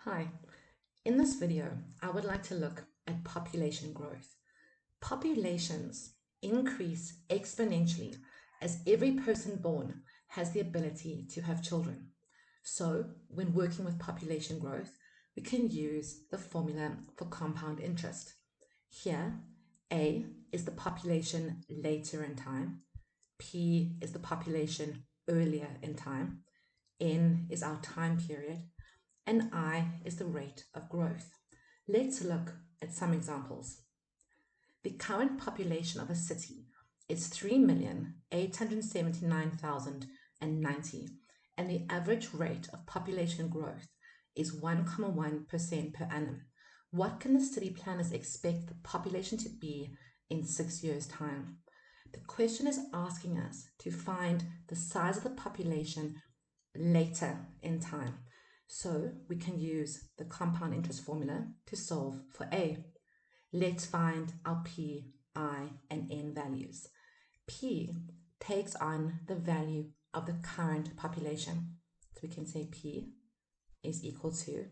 Hi, in this video, I would like to look at population growth. Populations increase exponentially as every person born has the ability to have children. So, when working with population growth, we can use the formula for compound interest. Here, A is the population later in time, P is the population earlier in time, N is our time period, and I is the rate of growth. Let's look at some examples. The current population of a city is 3,879,090, and the average rate of population growth is 1,1% per annum. What can the city planners expect the population to be in 6 years' time? The question is asking us to find the size of the population later in time. So we can use the compound interest formula to solve for A. Let's find our P, I, and N values. P takes on the value of the current population. So we can say P is equal to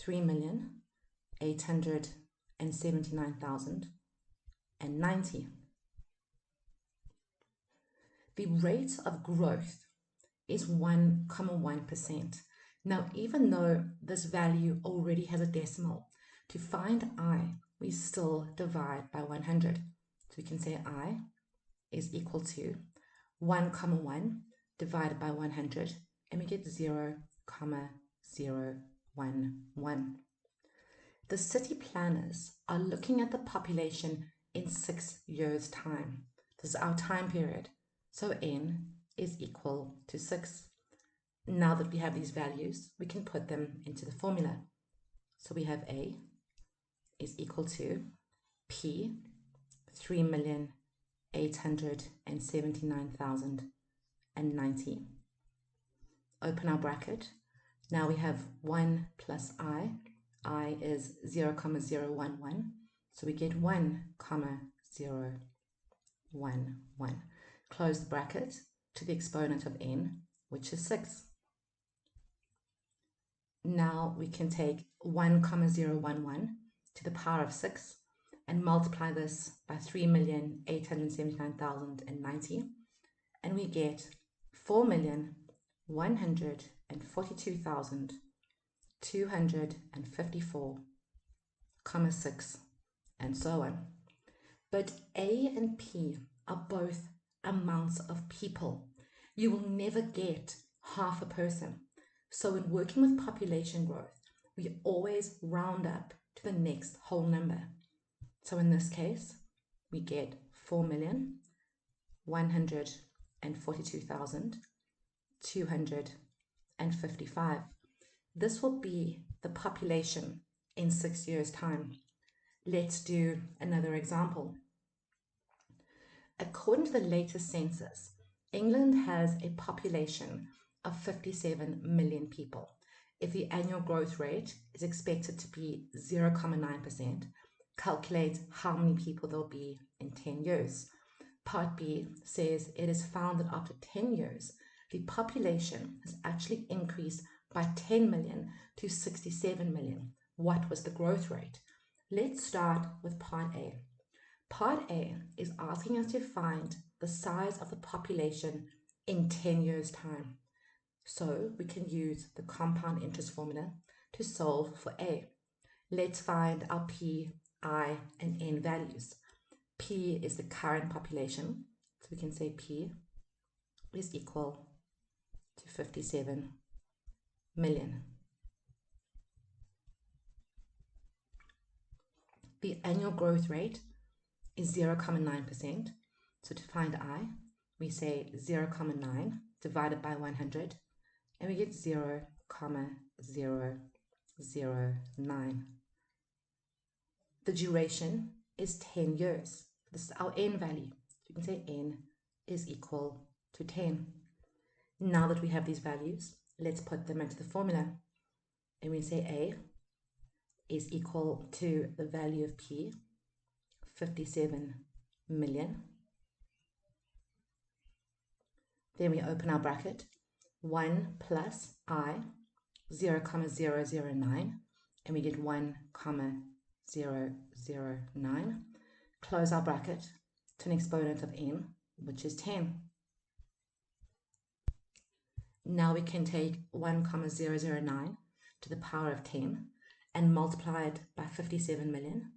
3,879,090. The rate of growth is 1,1%. Now, even though this value already has a decimal, to find I, we still divide by 100. So we can say I is equal to 1,1 divided by 100, and we get 0,011. The city planners are looking at the population in 6 years' time. This is our time period. So N is equal to 6. Now that we have these values, we can put them into the formula. So we have A is equal to P, 3,879,090. Open our bracket. Now we have 1 plus I. I is 0,011. So we get 1,011. Close the bracket to the exponent of n, which is 6. Now we can take 1,011 to the power of 6 and multiply this by 3,879,090, and we get 4,142,254,6, and so on. But A and P are both amounts of people. You will never get half a person. So in working with population growth, we always round up to the next whole number. So in this case, we get 4,142,255. This will be the population in 6 years' time. Let's do another example. According to the latest census, England has a population of 57 million people. If the annual growth rate is expected to be 0,9%, calculate how many people there'll be in 10 years. Part B says it is found that after 10 years, the population has actually increased by 10 million to 67 million. What was the growth rate? Let's start with part A. Part A is asking us to find the size of the population in 10 years' time. So we can use the compound interest formula to solve for A. Let's find our P, I, and N values. P is the current population, so we can say P is equal to 57 million. The annual growth rate is 0,9%. So to find I, we say 0,9 divided by 100, and we get 0,009. The duration is 10 years. This is our N value. So you can say N is equal to 10. Now that we have these values, let's put them into the formula. And we say A is equal to the value of P, 57 million. Then we open our bracket. 1 plus I 0,009, and we get 1,009. Close our bracket to an exponent of n, which is 10. Now we can take 1,009 to the power of 10 and multiply it by 57 million.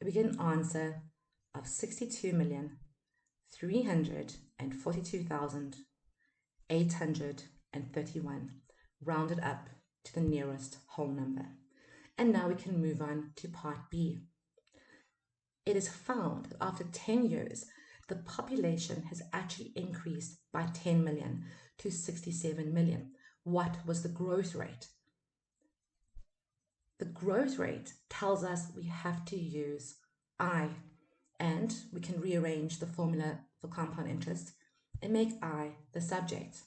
We get an answer of 62,342,831, rounded up to the nearest whole number. And now we can move on to part B. It is found that after 10 years, the population has actually increased by 10 million to 67 million. What was the growth rate? The growth rate tells us we have to use I, and we can rearrange the formula for compound interest and make I the subject.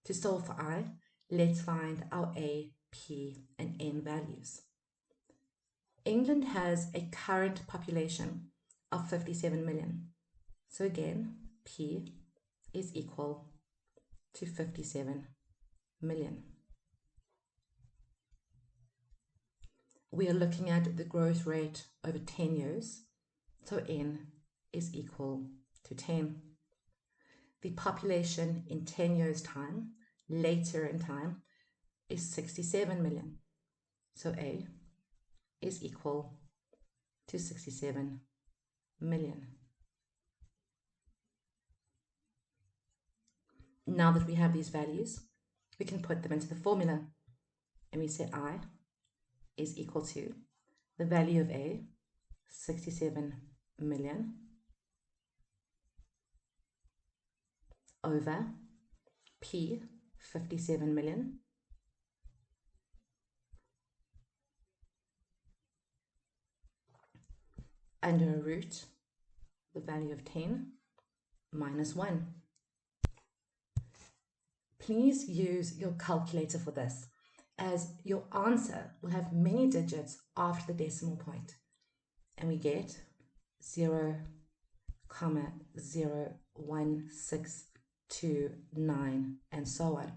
To solve for I, let's find our A, P, and N values. England has a current population of 57 million. So again, P is equal to 57 million. We are looking at the growth rate over 10 years, so N is equal to 10. The population in 10 years' time, later in time, is 67 million. So A is equal to 67 million. Now that we have these values, we can put them into the formula, and we say I is equal to the value of A, 67 million, over P, 57 million, under a root, the value of 10 minus 1. Please use your calculator for this, as your answer will have many digits after the decimal point. And we get 0,01629 and so on.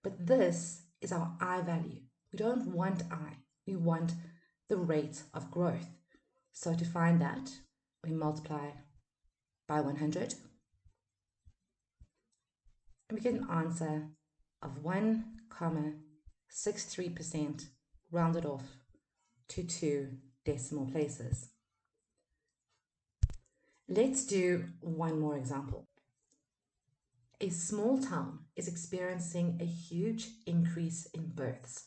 But this is our I value. We don't want I, we want the rate of growth. So to find that, we multiply by 100. And we get an answer of 1,63% rounded off to 2 decimal places. Let's do one more example. A small town is experiencing a huge increase in births.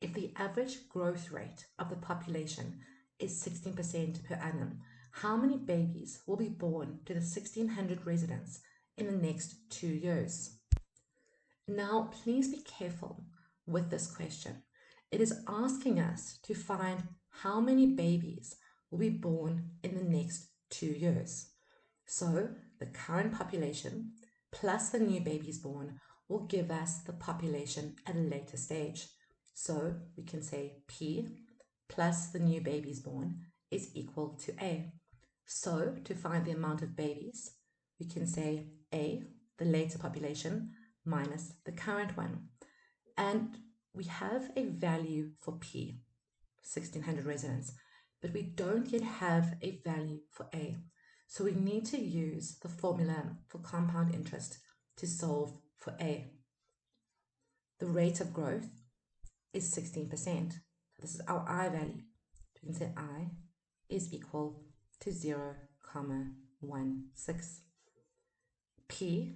If the average growth rate of the population is 16% per annum, how many babies will be born to the 1,600 residents in the next 2 years? Now, please be careful with this question. It is asking us to find how many babies will be born in the next 2 years. So the current population plus the new babies born will give us the population at a later stage. So we can say P plus the new babies born is equal to A. So to find the amount of babies, we can say A, the later population, minus the current one. And we have a value for P, 1,600 residents, but we don't yet have a value for A. So we need to use the formula for compound interest to solve for A. The rate of growth is 16%. This is our I value. We can say I is equal to 0,16. P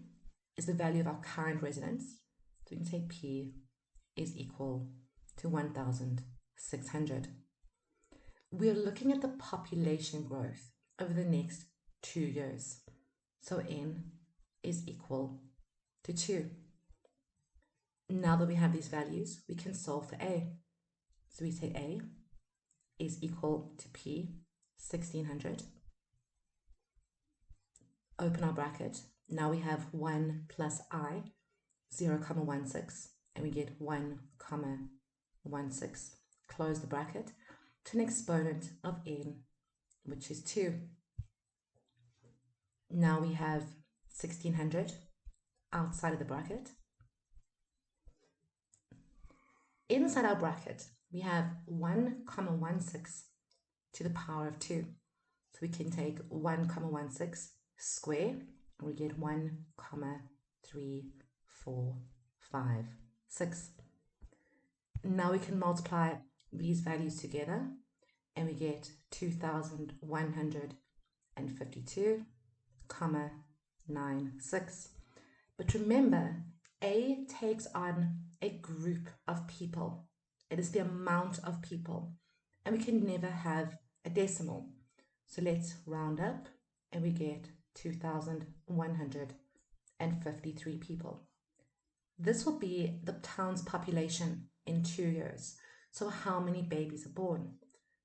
is the value of our current residents. So we can say P is equal to 1,600. We are looking at the population growth over the next 2 years. So N is equal to 2. Now that we have these values, we can solve for A. So we say A is equal to P, 1,600. Open our bracket. Now we have 1 plus I, 0,16, and we get 1,16. Close the bracket to an exponent of N, which is 2. Now we have 1,600 outside of the bracket. Inside our bracket, we have 1,16 to the power of 2. So we can take 1,16 square, and we get 1,345,6. Now we can multiply these values together, and we get 2,152,96. But remember, A takes on a group of people. It is the amount of people, and we can never have a decimal. So let's round up, and we get 2,153 people. This will be the town's population in 2 years. So how many babies are born?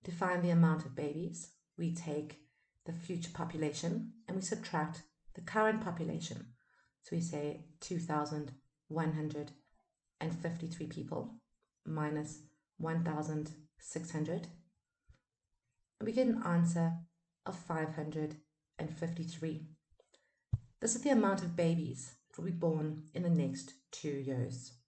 To find the amount of babies, we take the future population and we subtract the current population. So we say 2,153 people minus 1,600. We get an answer of 553. This is the amount of babies that will be born in the next 2 years.